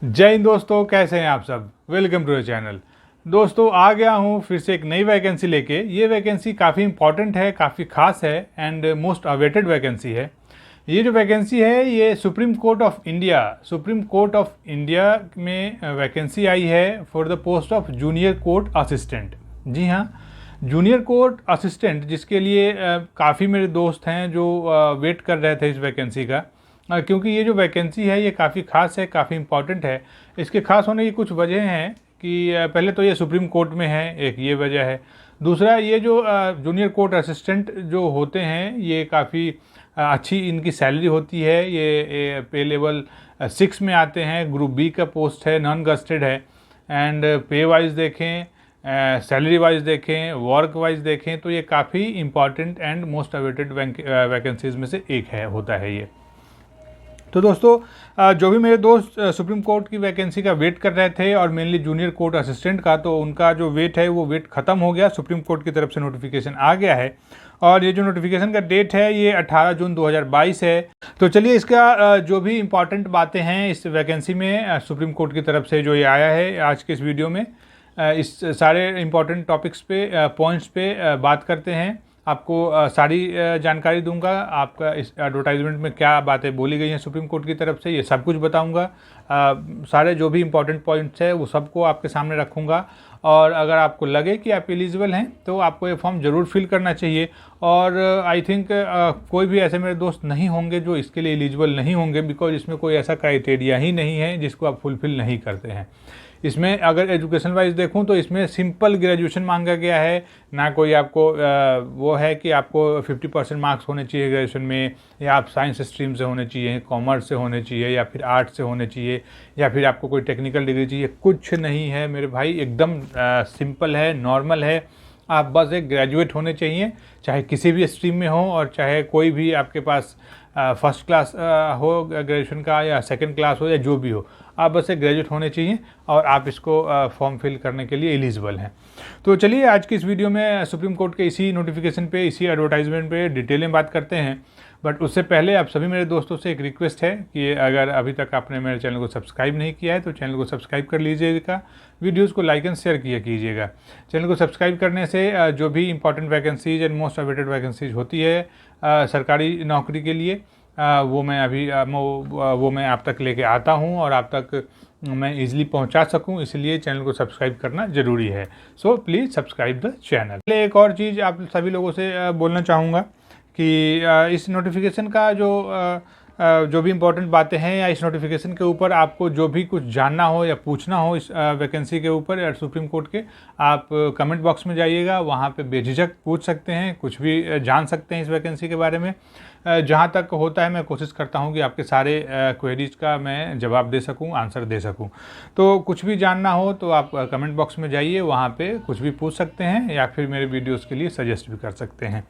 जय हिंद दोस्तों, कैसे हैं आप सब। Welcome to the channel. दोस्तों आ गया हूं फिर से एक नई वैकेंसी लेके। ये वैकेंसी काफ़ी इंपॉर्टेंट है, काफ़ी खास है एंड मोस्ट अवेटेड वैकेंसी है। ये जो वैकेंसी है ये सुप्रीम कोर्ट ऑफ इंडिया में वैकेंसी आई है for the post of junior court assistant. जी हाँ, जूनियर कोर्ट असिस्टेंट, जिसके लिए काफ़ी मेरे दोस्त हैं जो वेट कर रहे थे इस वैकेंसी का। क्योंकि ये जो वैकेंसी है ये काफ़ी खास है, काफ़ी इंपॉर्टेंट है। इसके खास होने की कुछ वजह हैं कि पहले तो ये सुप्रीम कोर्ट में है, एक ये वजह है। दूसरा, ये जो जूनियर कोर्ट असिस्टेंट जो होते हैं ये काफ़ी अच्छी इनकी सैलरी होती है। ये पे लेवल 6 में आते हैं, ग्रुप बी का पोस्ट है, नॉन गस्टेड है। एंड पे वाइज देखें, सैलरी वाइज देखें, वर्क वाइज देखें तो ये काफ़ी important and most awaited vacancies में से एक है, होता है ये। तो दोस्तों जो भी मेरे दोस्त सुप्रीम कोर्ट की वैकेंसी का वेट कर रहे थे और मेनली जूनियर कोर्ट असिस्टेंट का, तो उनका जो वेट है वो वेट ख़त्म हो गया। सुप्रीम कोर्ट की तरफ से नोटिफिकेशन आ गया है और ये जो नोटिफिकेशन का डेट है ये 18 जून 2022 है। तो चलिए इसका जो भी इम्पॉर्टेंट बातें हैं इस वैकेंसी में सुप्रीम कोर्ट की तरफ से जो ये आया है, आज के इस वीडियो में इस सारे इम्पॉर्टेंट टॉपिक्स पे, पॉइंट्स पे बात करते हैं। आपको सारी जानकारी दूंगा। आपका इस एडवर्टाइजमेंट में क्या बातें बोली गई हैं सुप्रीम कोर्ट की तरफ से, ये सब कुछ बताऊंगा। सारे जो भी इम्पोर्टेंट पॉइंट्स है वो सबको आपके सामने रखूंगा। और अगर आपको लगे कि आप एलिजिबल हैं तो आपको ये फॉर्म ज़रूर फिल करना चाहिए। और आई थिंक कोई भी ऐसे मेरे दोस्त नहीं होंगे जो इसके लिए एलिजिबल नहीं होंगे, बिकॉज इसमें कोई ऐसा क्राइटेरिया ही नहीं है जिसको आप फुलफिल नहीं करते हैं। इसमें अगर एजुकेशन वाइज देखूं तो इसमें सिंपल ग्रेजुएशन मांगा गया है, ना कोई आपको वो है कि आपको 50% मार्क्स होने चाहिए ग्रेजुएशन में, या आप साइंस स्ट्रीम से होने चाहिए, कॉमर्स से होने चाहिए, या फिर आर्ट्स से होने चाहिए, या फिर आपको कोई टेक्निकल डिग्री चाहिए। कुछ नहीं है मेरे भाई, एकदम सिंपल है, नॉर्मल है। आप बस एक ग्रेजुएट होने चाहिए, चाहे किसी भी स्ट्रीम में हो और चाहे कोई भी आपके पास फर्स्ट क्लास हो ग्रेजुएशन का, या सेकंड क्लास हो, या जो भी हो, आप बस एक ग्रेजुएट होने चाहिए और आप इसको फॉर्म फिल करने के लिए एलिजिबल हैं। तो चलिए आज की इस वीडियो में सुप्रीम कोर्ट के इसी नोटिफिकेशन पे, इसी एडवर्टाइजमेंट पे डिटेल में बात करते हैं। बट उससे पहले आप सभी मेरे दोस्तों से एक रिक्वेस्ट है कि अगर अभी तक आपने मेरे चैनल को सब्सक्राइब नहीं किया है तो चैनल को सब्सक्राइब कर लीजिएगा, वीडियोज़ को लाइक एंड शेयर किया कीजिएगा। चैनल को सब्सक्राइब करने से जो भी important vacancies and most awaited vacancies होती है सरकारी नौकरी के लिए, वो मैं आप तक लेके आता हूँ और आप तक मैं इजीली पहुँचा सकूँ, इसलिए चैनल को सब्सक्राइब करना ज़रूरी है। So please subscribe the channel. एक और चीज़ आप सभी लोगों से बोलना चाहूँगा कि इस नोटिफिकेशन का जो भी इम्पोर्टेंट बातें हैं, या इस नोटिफिकेशन के ऊपर आपको जो भी कुछ जानना हो या पूछना हो इस वैकेंसी के ऊपर या सुप्रीम कोर्ट के, आप कमेंट बॉक्स में जाइएगा, वहाँ पे बेझिझक पूछ सकते हैं, कुछ भी जान सकते हैं इस वैकेंसी के बारे में। जहाँ तक होता है मैं कोशिश करता हूँ कि आपके सारे क्वेरीज का मैं जवाब दे सकूँ, आंसर दे सकूँ। तो कुछ भी जानना हो तो आप कमेंट बॉक्स में जाइए, वहाँ पे कुछ भी पूछ सकते हैं या फिर मेरे वीडियोस के लिए सजेस्ट भी कर सकते हैं।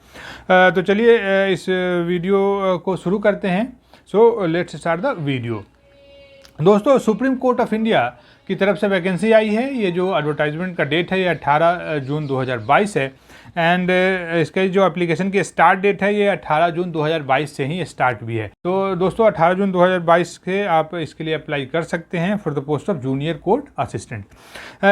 तो चलिए इस वीडियो को शुरू करते हैं। So let's start the video. दोस्तों सुप्रीम कोर्ट ऑफ इंडिया की तरफ से वैकेंसी आई है। ये जो एडवर्टाइजमेंट का डेट है ये 18 जून 2022 है एंड इसका जो एप्लीकेशन की स्टार्ट डेट है ये 18 जून 2022 से ही स्टार्ट भी है। तो दोस्तों 18 जून 2022 के आप इसके लिए अप्लाई कर सकते हैं for the post of junior court assistant.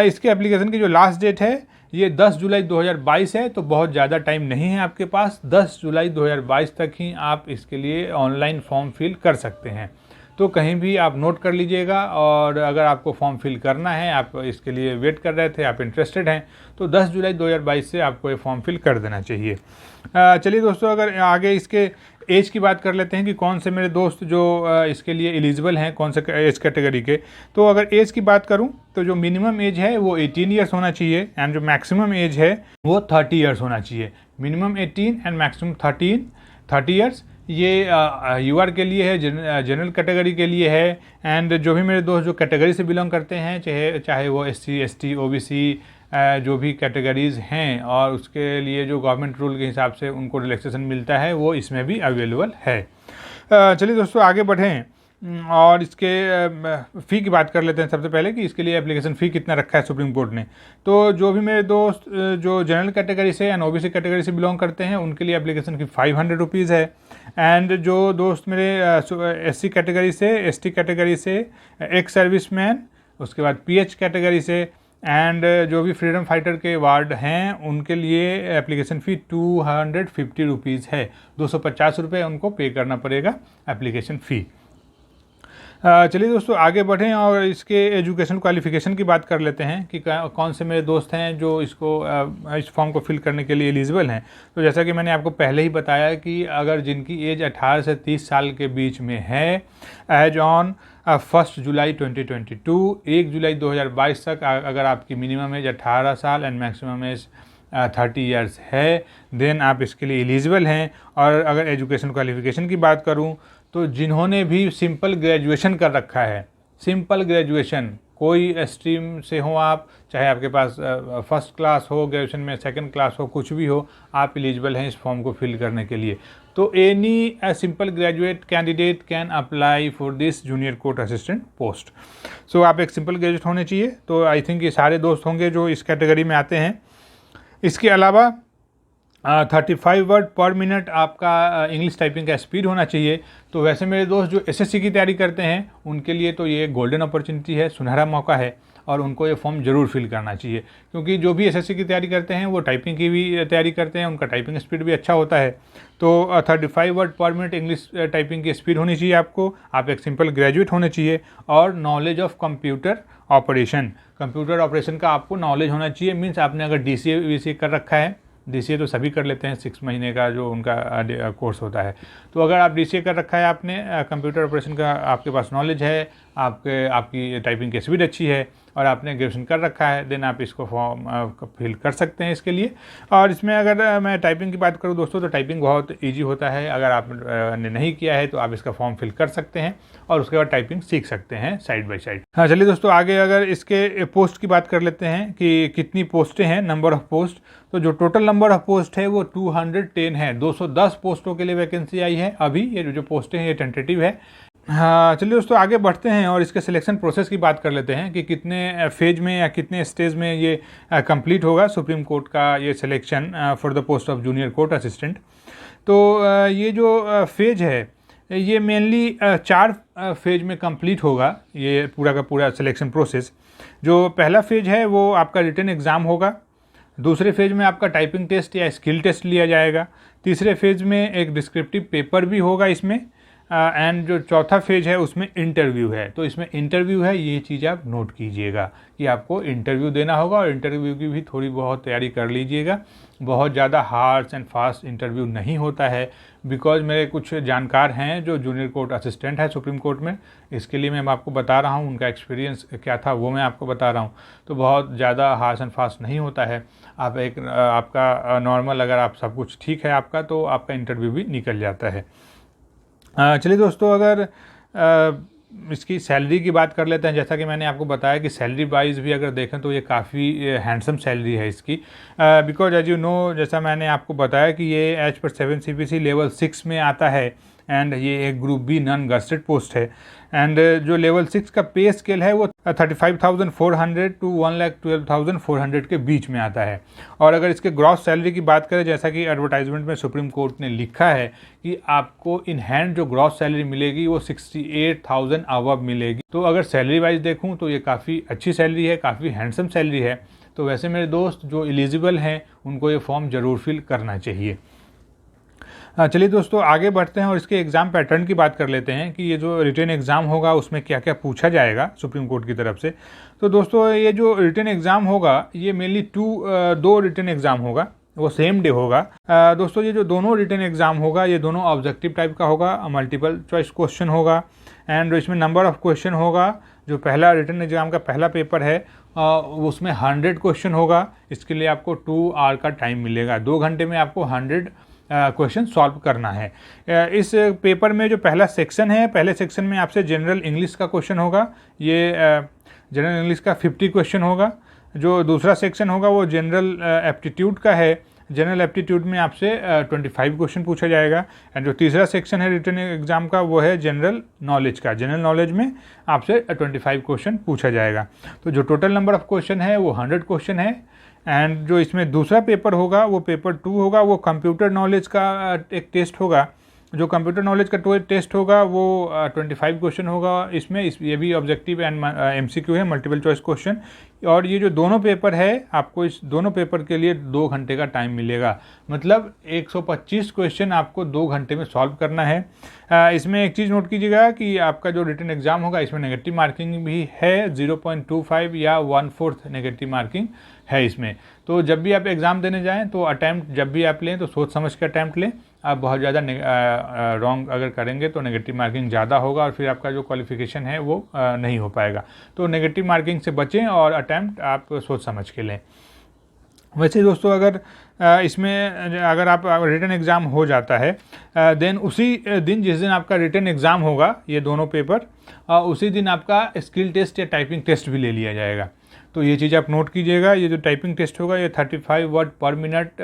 इसके एप्लीकेशन की जो लास्ट डेट है ये 10 जुलाई 2022 है, तो बहुत ज़्यादा टाइम नहीं है आपके पास। 10 जुलाई 2022 तक ही आप इसके लिए ऑनलाइन फॉर्म फिल कर सकते हैं। तो कहीं भी आप नोट कर लीजिएगा, और अगर आपको फॉर्म फिल करना है, आप इसके लिए वेट कर रहे थे, आप इंटरेस्टेड हैं, तो 10 जुलाई 2022 से आपको ये फॉर्म फिल कर देना चाहिए। चलिए दोस्तों, अगर आगे इसके एज की बात कर लेते हैं कि कौन से मेरे दोस्त जो इसके लिए एलिजिबल हैं, कौन से एज कैटेगरी के। तो अगर एज की बात करूं तो जो मिनिमम एज है वो 18 ईयर्स होना चाहिए एंड जो मैक्सिमम एज है वो 30 ईयर्स होना चाहिए। Minimum 18 and maximum 30 years. ये यूआर के लिए है, जनरल कैटेगरी के लिए है। एंड जो भी मेरे दोस्त जो कैटेगरी से बिलोंग करते हैं, चाहे वो SC ST OBC जो भी कैटेगरीज़ हैं, और उसके लिए जो गवर्नमेंट रूल के हिसाब से उनको रिलैक्सेशन मिलता है वो इसमें भी अवेलेबल है। चलिए दोस्तों आगे बढ़ें और इसके फ़ी की बात कर लेते हैं सबसे पहले कि इसके लिए एप्लीकेशन फ़ी कितना रखा है सुप्रीम कोर्ट ने। तो जो भी मेरे दोस्त जो जनरल कैटेगरी से या OBC कैटेगरी से बिलोंग करते हैं उनके लिए एप्लीकेशन फ़ी 500 रुपीज़ है। एंड जो दोस्त मेरे SC कैटेगरी से, ST कैटेगरी से, एक्स सर्विसमैन, उसके बाद PH कैटेगरी से एंड जो भी फ्रीडम फाइटर के वार्ड हैं उनके लिए एप्लीकेशन फ़ी 250 रुपीज़ है। 250 रुपये उनको पे करना पड़ेगा एप्लीकेशन फ़ी। चलिए दोस्तों आगे बढ़ें और इसके एजुकेशन क्वालिफ़िकेशन की बात कर लेते हैं कि कौन से मेरे दोस्त हैं जो इस फॉर्म को फिल करने के लिए एलिजिबल हैं। तो जैसा कि मैंने आपको पहले ही बताया कि अगर जिनकी एज 18 से 30 साल के बीच में है, एज ऑन 1 जुलाई 2022, 1 जुलाई 2022 तक अगर आपकी मिनिमम एज 18 साल एंड मैक्सिमम एज 30 ईयर्स है, देन आप इसके लिए एलिजिबल हैं। और अगर एजुकेशन क्वालिफ़िकेशन की बात करूं तो जिन्होंने भी सिंपल ग्रेजुएशन कर रखा है, सिंपल ग्रेजुएशन, कोई स्ट्रीम से हो आप, चाहे आपके पास फर्स्ट क्लास हो ग्रेजुएशन में, सेकंड क्लास हो, कुछ भी हो, आप एलिजिबल हैं इस फॉर्म को फिल करने के लिए। तो any simple graduate candidate can apply for this junior court assistant post. So आप एक सिंपल ग्रेजुएट होने चाहिए। तो आई थिंक ये सारे दोस्त होंगे जो इस कैटेगरी में आते हैं। इसके अलावा 35 वर्ड पर मिनट आपका इंग्लिश टाइपिंग का स्पीड होना चाहिए। तो वैसे मेरे दोस्त जो SSC की तैयारी करते हैं उनके लिए तो ये गोल्डन अपॉर्चुनिटी है, सुनहरा मौका है और उनको ये फॉर्म ज़रूर फिल करना चाहिए, क्योंकि जो भी SSC की तैयारी करते हैं वो टाइपिंग की भी तैयारी करते हैं, उनका टाइपिंग स्पीड भी अच्छा होता है। तो 35 वर्ड पर मिनट इंग्लिश टाइपिंग की स्पीड होनी चाहिए आपको। आप एक सिंपल ग्रेजुएट होने चाहिए और knowledge of computer operation, computer operation का आपको नॉलेज होना चाहिए। मीन्स आपने अगर DCA VCA कर रखा है, DCA तो सभी कर लेते हैं, 6 महीने का जो उनका कोर्स होता है। तो अगर आप DCA कर रखा है, आपने कंप्यूटर ऑपरेशन का आपके पास नॉलेज है, आपकी टाइपिंग की स्पीड अच्छी है और आपने ग्रेजुएशन कर रखा है, देन आप इसको फॉर्म फिल कर सकते हैं इसके लिए। और इसमें अगर मैं टाइपिंग की बात करूं दोस्तों तो टाइपिंग बहुत ईजी होता है। अगर आपने नहीं किया है तो आप इसका फॉर्म फिल कर सकते हैं और उसके बाद टाइपिंग सीख सकते हैं साइड बाय साइड। हाँ चलिए दोस्तों आगे अगर इसके पोस्ट की बात कर लेते हैं कि कितनी पोस्टें हैं, नंबर ऑफ़ पोस्ट। तो जो टोटल नंबर ऑफ़ पोस्ट है वो 210 है। 210 पोस्टों के लिए वैकेंसी आई है अभी। ये जो पोस्टें हैं ये टेंटेटिव है। हाँ चलिए दोस्तों आगे बढ़ते हैं और इसके सिलेक्शन प्रोसेस की बात कर लेते हैं कि कितने फेज में या कितने स्टेज में ये कंप्लीट होगा सुप्रीम कोर्ट का ये selection for the post of junior court assistant. तो ये जो फेज है ये मेनली 4 फेज में कंप्लीट होगा ये पूरा का पूरा सिलेक्शन प्रोसेस। जो पहला फेज है वो आपका रिटन एग्ज़ाम होगा। दूसरे फेज में आपका टाइपिंग टेस्ट या स्किल टेस्ट लिया जाएगा। तीसरे फेज में एक डिस्क्रिप्टिव पेपर भी होगा इसमें। एंड जो चौथा फेज है उसमें इंटरव्यू है। तो इसमें इंटरव्यू है, ये चीज़ आप नोट कीजिएगा कि आपको इंटरव्यू देना होगा और इंटरव्यू की भी थोड़ी बहुत तैयारी कर लीजिएगा। बहुत ज़्यादा हार्ड एंड फास्ट इंटरव्यू नहीं होता है, बिकॉज मेरे कुछ जानकार हैं जो जूनियर कोर्ट असिस्टेंट है सुप्रीम कोर्ट में। इसके लिए मैं आपको बता रहा हूँ, उनका एक्सपीरियंस क्या था वो मैं आपको बता रहा हूँ। तो बहुत ज़्यादा हार्ड एंड फास्ट नहीं होता है। आप आपका नॉर्मल अगर आप सब कुछ ठीक है आपका तो आपका इंटरव्यू भी निकल जाता है। चलिए दोस्तों अगर इसकी सैलरी की बात कर लेते हैं। जैसा कि मैंने आपको बताया कि सैलरी वाइज भी अगर देखें तो ये काफ़ी हैंडसम सैलरी है इसकी, बिकॉज एज यू नो जैसा मैंने आपको बताया कि ये एज पर 7 CPC लेवल 6 में आता है एंड ये एक group B non gazetted post है। एंड जो लेवल 6 का पे स्केल है वो 35,400 टू 1,12,400 के बीच में आता है। और अगर इसके ग्रॉस सैलरी की बात करें, जैसा कि एडवर्टाइजमेंट में सुप्रीम कोर्ट ने लिखा है कि आपको इन हैंड जो ग्रॉस सैलरी मिलेगी वो 68,000 अबव मिलेगी। तो अगर सैलरी वाइज देखूं तो ये काफ़ी अच्छी सैलरी है, काफ़ी हैंडसम सैलरी है। तो वैसे मेरे दोस्त जो एलिजिबल हैं उनको ये फॉर्म ज़रूर फिल करना चाहिए। चलिए दोस्तों आगे बढ़ते हैं और इसके एग्ज़ाम पैटर्न की बात कर लेते हैं कि ये जो रिटन एग्ज़ाम होगा उसमें क्या क्या पूछा जाएगा सुप्रीम कोर्ट की तरफ से। तो दोस्तों ये जो रिटन एग्ज़ाम होगा ये मेनली 2 रिटन एग्ज़ाम होगा, वो सेम डे होगा। दोस्तों ये जो दोनों रिटन एग्ज़ाम होगा ये दोनों ऑब्जेक्टिव टाइप का होगा, मल्टीपल चॉइस क्वेश्चन होगा एंड इसमें नंबर ऑफ़ क्वेश्चन होगा। जो पहला रिटन एग्ज़ाम का पहला पेपर है उसमें 100 क्वेश्चन होगा। इसके लिए आपको 2 आवर का टाइम मिलेगा। 2 घंटे में आपको 100 क्वेश्चन सॉल्व करना है। इस पेपर में जो पहला सेक्शन है, पहले सेक्शन में आपसे जनरल इंग्लिश का क्वेश्चन होगा। ये जनरल इंग्लिश का 50 क्वेश्चन होगा। जो दूसरा सेक्शन होगा वो जनरल एप्टीट्यूड का है। जनरल एप्टीट्यूड में आपसे 25 क्वेश्चन पूछा जाएगा। एंड जो तीसरा सेक्शन है रिटन एग्ज़ाम का वो है जनरल नॉलेज का। जनरल नॉलेज में आपसे 25 क्वेश्चन पूछा जाएगा। तो जो टोटल नंबर ऑफ़ क्वेश्चन है वो 100 क्वेश्चन है। एंड जो इसमें दूसरा पेपर होगा वो पेपर 2 होगा, वो कंप्यूटर नॉलेज का एक टेस्ट होगा जो कंप्यूटर नॉलेज का टेस्ट होगा वो 25 क्वेश्चन होगा इसमें, ये भी ऑब्जेक्टिव एंड MCQ है, मल्टीपल चॉइस क्वेश्चन। और ये जो दोनों पेपर है, आपको इस दोनों पेपर के लिए 2 घंटे का टाइम मिलेगा, मतलब 125 क्वेश्चन आपको 2 घंटे में सॉल्व करना है। इसमें एक चीज़ नोट कीजिएगा कि आपका जो रिटन एग्ज़ाम होगा इसमें नेगेटिव मार्किंग भी है, 0.25 या 1/4 नेगेटिव मार्किंग है इसमें। तो जब भी आप एग्ज़ाम देने जाएं तो अटैम्प्ट जब भी आप लें तो सोच समझ के अटैम्प्ट लें। आप बहुत ज़्यादा रॉन्ग अगर करेंगे तो नेगेटिव मार्किंग ज़्यादा होगा और फिर आपका जो क्वालिफिकेशन है वो नहीं हो पाएगा। तो नेगेटिव मार्किंग से बचें और अटैम्प्ट आप सोच समझ के लें। वैसे दोस्तों अगर इसमें अगर आप रिटन एग्ज़ाम हो जाता है देन उसी दिन जिस दिन आपका रिटन एग्ज़ाम होगा ये दोनों पेपर, उसी दिन आपका स्किल टेस्ट या टाइपिंग टेस्ट भी ले लिया जाएगा। तो ये चीज़ आप नोट कीजिएगा। ये जो टाइपिंग टेस्ट होगा ये 35 वर्ड पर मिनट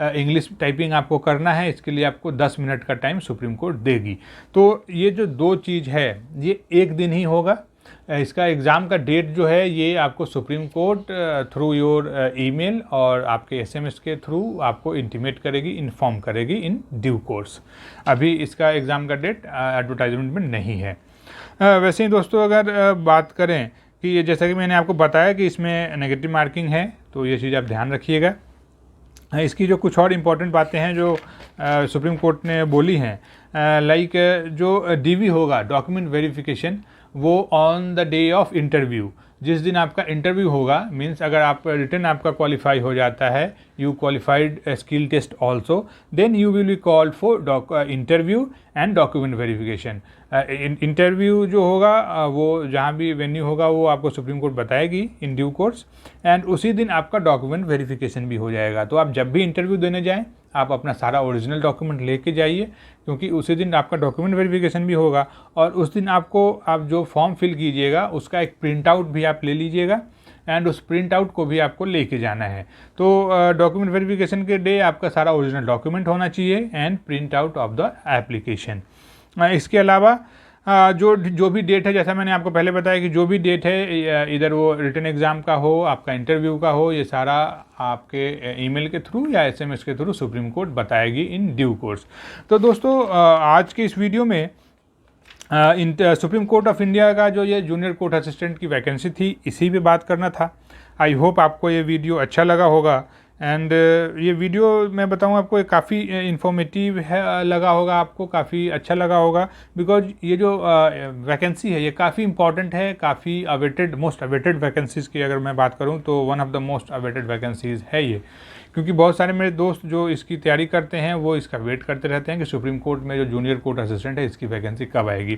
इंग्लिश टाइपिंग आपको करना है। इसके लिए आपको 10 मिनट का टाइम सुप्रीम कोर्ट देगी। तो ये जो 2 चीज़ है ये एक दिन ही होगा। इसका एग्ज़ाम का डेट जो है ये आपको supreme court through your email और आपके SMS के थ्रू आपको इंटीमेट करेगी, इन्फॉर्म करेगी इन ड्यू कोर्स। अभी इसका एग्ज़ाम का डेट एडवर्टाइजमेंट में नहीं है। वैसे ही दोस्तों अगर बात करें कि ये जैसा कि मैंने आपको बताया कि इसमें नेगेटिव मार्किंग है, तो ये चीज़ आप ध्यान रखिएगा। इसकी जो कुछ और इम्पॉर्टेंट बातें हैं जो सुप्रीम कोर्ट ने बोली हैं, लाइक जो DV होगा, डॉक्यूमेंट वेरिफिकेशन, वो on the day of interview, जिस दिन आपका इंटरव्यू होगा, मीन्स अगर आप रिटन आपका क्वालिफाई हो जाता है, you qualified skill test also, then you will be called for interview and document verification. Interview जो होगा वो जहाँ भी वेन्यू होगा वो आपको सुप्रीम कोर्ट बताएगी इन ड्यू कोर्स, एंड उसी दिन आपका डॉक्यूमेंट वेरिफिकेशन भी हो जाएगा। तो आप जब भी इंटरव्यू देने जाएं आप अपना सारा ओरिजिनल डॉक्यूमेंट लेके जाइए, क्योंकि उसी दिन आपका डॉक्यूमेंट वेरिफिकेशन भी होगा। और उस दिन आपको आप जो फॉर्म फिल कीजिएगा उसका एक प्रिंट आउट भी आप ले लीजिएगा, एंड उस प्रिंट आउट को भी आपको लेके जाना है। तो डॉक्यूमेंट वेरिफिकेशन के डे आपका सारा ओरिजिनल डॉक्यूमेंट होना चाहिए and print out of the application. इसके अलावा जो भी डेट है, जैसा मैंने आपको पहले बताया कि जो भी डेट है, इधर वो रिटन एग्ज़ाम का हो, आपका इंटरव्यू का हो, ये सारा आपके ईमेल के थ्रू या SMS के थ्रू सुप्रीम कोर्ट बताएगी इन ड्यू कोर्स। तो दोस्तों आज के इस वीडियो में सुप्रीम कोर्ट ऑफ इंडिया का जो ये जूनियर कोर्ट असिस्टेंट की वैकेंसी थी, इसी पे बात करना था। आई होप आपको ये वीडियो अच्छा लगा होगा, एंड ये वीडियो मैं बताऊँ आपको काफ़ी इन्फॉर्मेटिव है, लगा होगा आपको, काफ़ी अच्छा लगा होगा, बिकॉज ये जो वैकेंसी है ये काफ़ी इंपॉर्टेंट है, काफ़ी अवेटेड, मोस्ट अवेटेड वैकेंसीज़ की अगर मैं बात करूँ तो one of the most awaited vacancies है ये। क्योंकि बहुत सारे मेरे दोस्त जो इसकी तैयारी करते हैं वो इसका वेट करते रहते हैं कि सुप्रीम कोर्ट में जो जूनियर कोर्ट असिस्टेंट है इसकी वैकेंसी कब आएगी।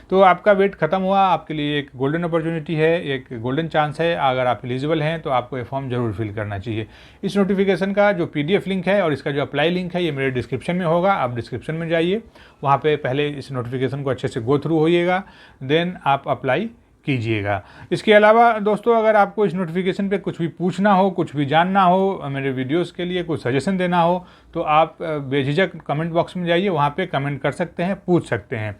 तो आपका वेट ख़त्म हुआ, आपके लिए एक गोल्डन अपॉर्चुनिटी है, एक गोल्डन चांस है। अगर आप एलिजिबल हैं तो आपको ये फॉर्म जरूर फिल करना चाहिए। इस नोटिफिकेशन का जो PDF लिंक है और इसका जो अप्लाई लिंक है ये मेरे डिस्क्रिप्शन में होगा। आप डिस्क्रिप्शन में जाइए, वहाँ पर पहले इस नोटिफिकेशन को अच्छे से गो थ्रू होइएगा, देन आप अप्लाई कीजिएगा। इसके अलावा दोस्तों अगर आपको इस नोटिफिकेशन पे कुछ भी पूछना हो, कुछ भी जानना हो, मेरे वीडियोस के लिए कुछ सजेशन देना हो, तो आप बेझिझक कमेंट बॉक्स में जाइए, वहाँ पे कमेंट कर सकते हैं, पूछ सकते हैं।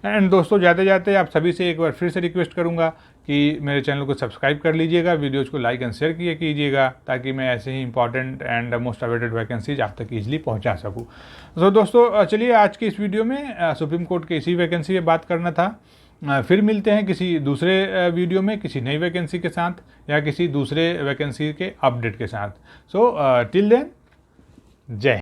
एंड दोस्तों जाते जाते आप सभी से एक बार फिर से रिक्वेस्ट करूँगा कि मेरे चैनल को सब्सक्राइब कर लीजिएगा, वीडियोज़ को लाइक एंड शेयर कीजिएगा, ताकि मैं ऐसे ही important and most awaited vacancies आप तक ईजिली पहुँचा सकूँ। तो दोस्तों चलिए आज की इस वीडियो में सुप्रीम कोर्ट के इसी वैकेंसी पे बात करना था। फिर मिलते हैं किसी दूसरे वीडियो में किसी नई वैकेंसी के साथ या किसी दूसरे वैकेंसी के अपडेट के साथ। सो टिल देन, जय।